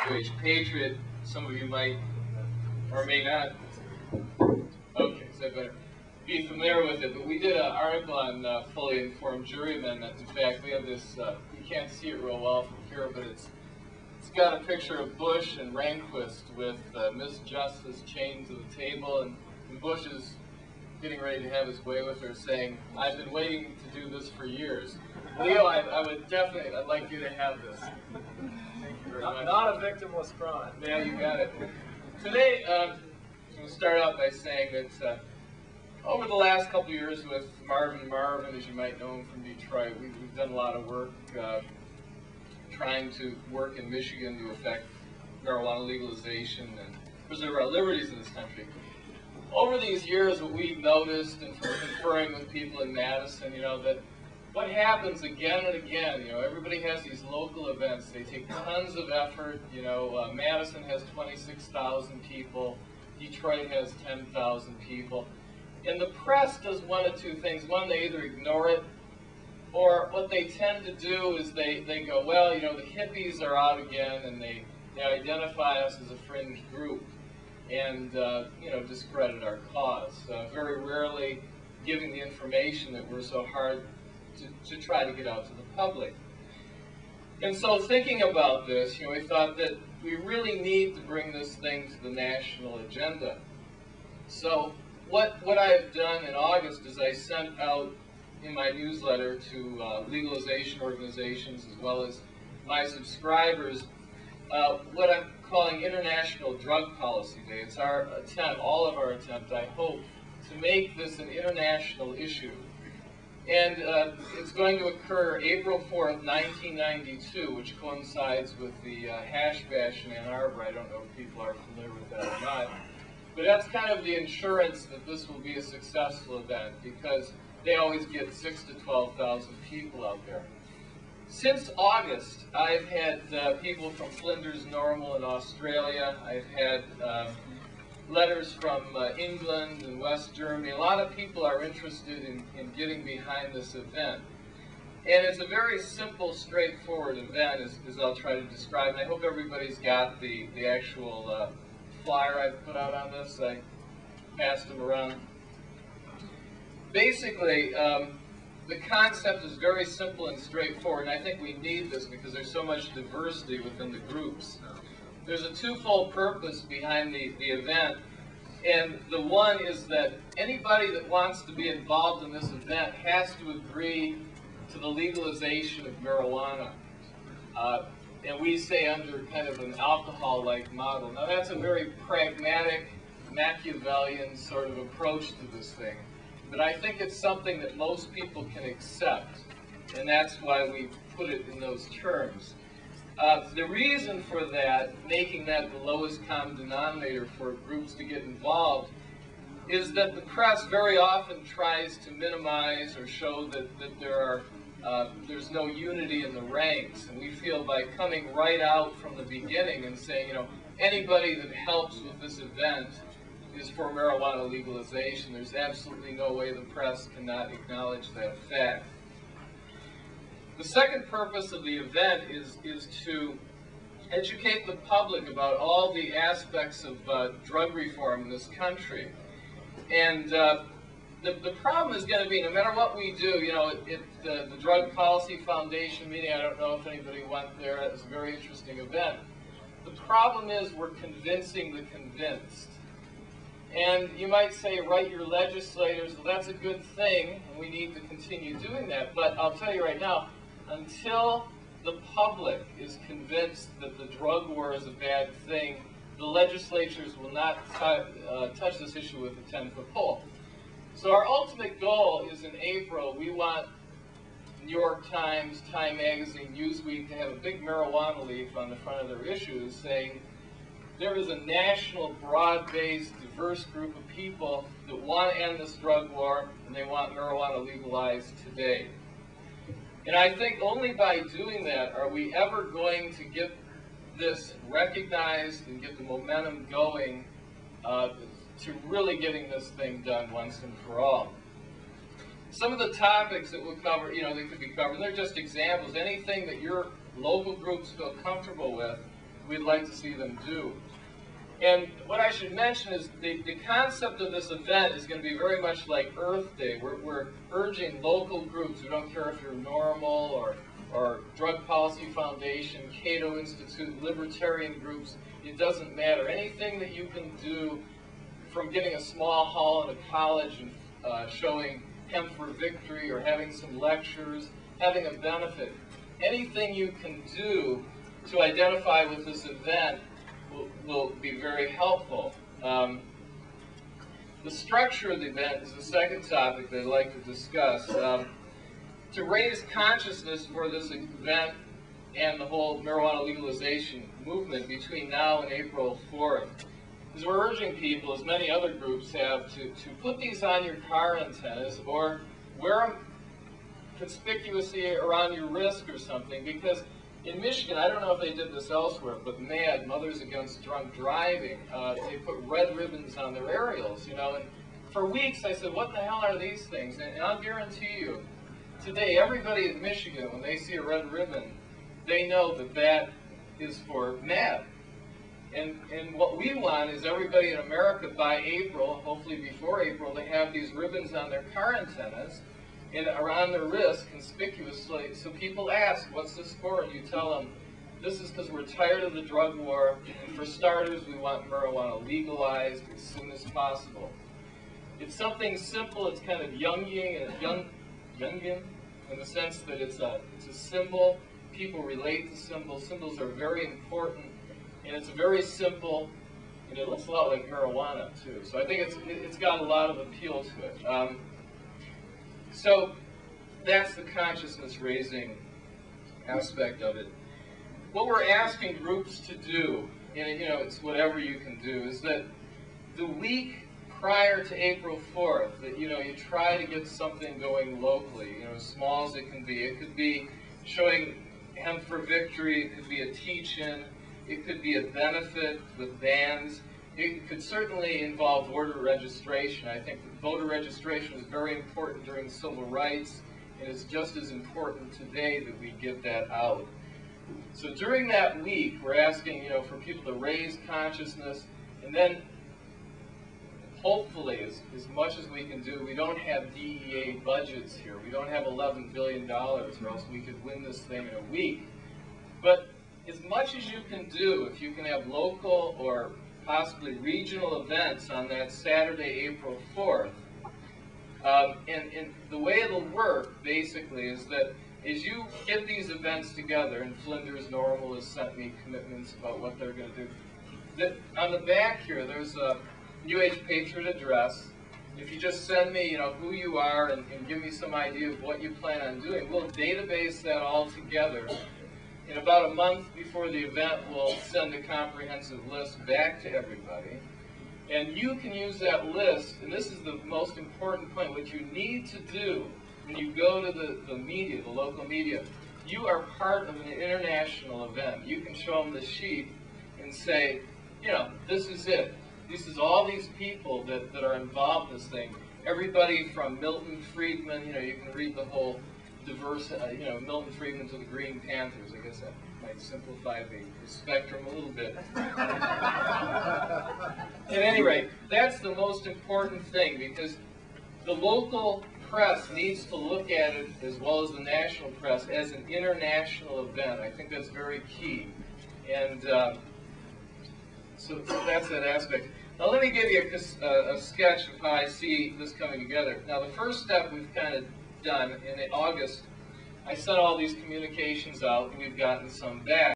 New-Age Patriot. Some of you might or may not. Okay, so I better be familiar with it. But we did an article on fully informed jury amendment. In fact, we have this, you can't see it real well from here, but it's got a picture of Bush and Rehnquist with Miss Justice chained to the table, and Bush is getting ready to have his way with her, saying, "I've been waiting to do this for years." Leo, I'd like you to have this. Thank you very much. Not a victimless crime. Yeah, you got it. Today, we'll start out by saying that over the last couple of years with Marvin, as you might know him from Detroit, we've done a lot of work trying to work in Michigan to affect marijuana legalization and preserve our liberties in this country. Over these years, what we've noticed, and from conferring with people in Madison, that what happens again and again, everybody has these local events. They take tons of effort. Madison has 26,000 people. Detroit has 10,000 people. And the press does one of two things. One, they either ignore it, or what they tend to do is they go, well, the hippies are out again, and they identify us as a fringe group, and discredit our cause. Very rarely giving the information that we're so hard to try to get out to the public. And so thinking about this, we thought that we really need to bring this thing to the national agenda. So what I have done in August is I sent out in my newsletter to legalization organizations as well as my subscribers what I'm calling International Drug Policy Day. It's our attempt, all of our attempt, I hope, to make this an international issue. And it's going to occur April 4th, 1992, which coincides with the Hash Bash in Ann Arbor. I don't know if people are familiar with that or not. But that's kind of the insurance that this will be a successful event, because they always get 6,000 to 12,000 people out there. Since August, I've had people from Flinders Normal in Australia. I've had letters from England and West Germany. A lot of people are interested in getting behind this event. And it's a very simple, straightforward event, as I'll try to describe. And I hope everybody's got the actual flyer I've put out on this. I passed them around. Basically, the concept is very simple and straightforward, and I think we need this because there's so much diversity within the groups. There's a twofold purpose behind the event, and the one is that anybody that wants to be involved in this event has to agree to the legalization of marijuana. And we say under kind of an alcohol-like model. Now that's a very pragmatic, Machiavellian sort of approach to this thing. But I think it's something that most people can accept, and that's why we put it in those terms. The reason for that, making that the lowest common denominator for groups to get involved, is that the press very often tries to minimize or show that there's no unity in the ranks. And we feel by coming right out from the beginning and saying, anybody that helps with this event is for marijuana legalization, there's absolutely no way the press cannot acknowledge that fact. The second purpose of the event is to educate the public about all the aspects of drug reform in this country. And the problem is going to be, no matter what we do, the Drug Policy Foundation meeting, I don't know if anybody went there, it was a very interesting event. The problem is we're convincing the convinced. And you might say, write your legislators, well, that's a good thing, and we need to continue doing that. But I'll tell you right now, until the public is convinced that the drug war is a bad thing, the legislatures will not touch this issue with a 10-foot pole. So our ultimate goal is in April, we want New York Times, Time Magazine, Newsweek to have a big marijuana leaf on the front of their issues saying, there is a national, broad-based, diverse group of people that want to end this drug war, and they want marijuana legalized today. And I think only by doing that are we ever going to get this recognized and get the momentum going to really getting this thing done once and for all. Some of the topics that we'll cover, they could be covered, and they're just examples. Anything that your local groups feel comfortable with, we'd like to see them do. And what I should mention is the concept of this event is going to be very much like Earth Day. We're urging local groups, we don't care if you're norml or Drug Policy Foundation, Cato Institute, libertarian groups, it doesn't matter. Anything that you can do, from getting a small hall in a college and showing Hemp for Victory or having some lectures, having a benefit, anything you can do to identify with this event will be very helpful. The structure of the event is the second topic that I'd like to discuss. To raise consciousness for this event and the whole marijuana legalization movement between now and April 4th, is we're urging people, as many other groups have, to put these on your car antennas or wear them conspicuously around your wrist or something, because in Michigan, I don't know if they did this elsewhere, but MAD, Mothers Against Drunk Driving, they put red ribbons on their aerials, you know, and for weeks I said, what the hell are these things? And I'll guarantee you, today everybody in Michigan, when they see a red ribbon, they know that that is for MAD. And what we want is everybody in America by April, hopefully before April, they have these ribbons on their car antennas and around their wrist conspicuously, so people ask, what's this for? And you tell them, this is because we're tired of the drug war, and for starters, we want marijuana legalized as soon as possible. It's something simple, it's kind of Jungian in the sense that it's a symbol. People relate to symbols. Symbols are very important, and it's very simple, and it looks a lot like marijuana too. So I think it's got a lot of appeal to it. So that's the consciousness raising aspect of it. What we're asking groups to do, and you know, it's whatever you can do, is that the week prior to April 4th, that you try to get something going locally, as small as it can be. It could be showing Hemp for Victory, it could be a teach-in, it could be a benefit with bands. It could certainly involve voter registration. I think that voter registration was very important during civil rights, and it's just as important today that we get that out. So during that week, we're asking, for people to raise consciousness, and then hopefully, as much as we can do, we don't have DEA budgets here. We don't have $11 billion, or else we could win this thing in a week. But as much as you can do, if you can have local or possibly regional events on that Saturday, April 4th. And the way it'll work, basically, is that as you get these events together, and Flinders norml has sent me commitments about what they're going to do, that on the back here, there's a New Age Patriot address. If you just send me, who you are and give me some idea of what you plan on doing, we'll database that all together. In about a month before the event, we'll send a comprehensive list back to everybody. And you can use that list, and this is the most important point, what you need to do when you go to the media, the local media, you are part of an international event. You can show them the sheet and say, this is it. This is all these people that are involved in this thing. Everybody from Milton Friedman, you can read the whole diverse, Milton Friedman to the Green Panthers. I guess that might simplify the spectrum a little bit. At any rate, that's the most important thing, because the local press needs to look at it, as well as the national press, as an international event. I think that's very key. And so that's that aspect. Now let me give you a sketch of how I see this coming together. Now the first step we've kind of done in August, I sent all these communications out, and we've gotten some back.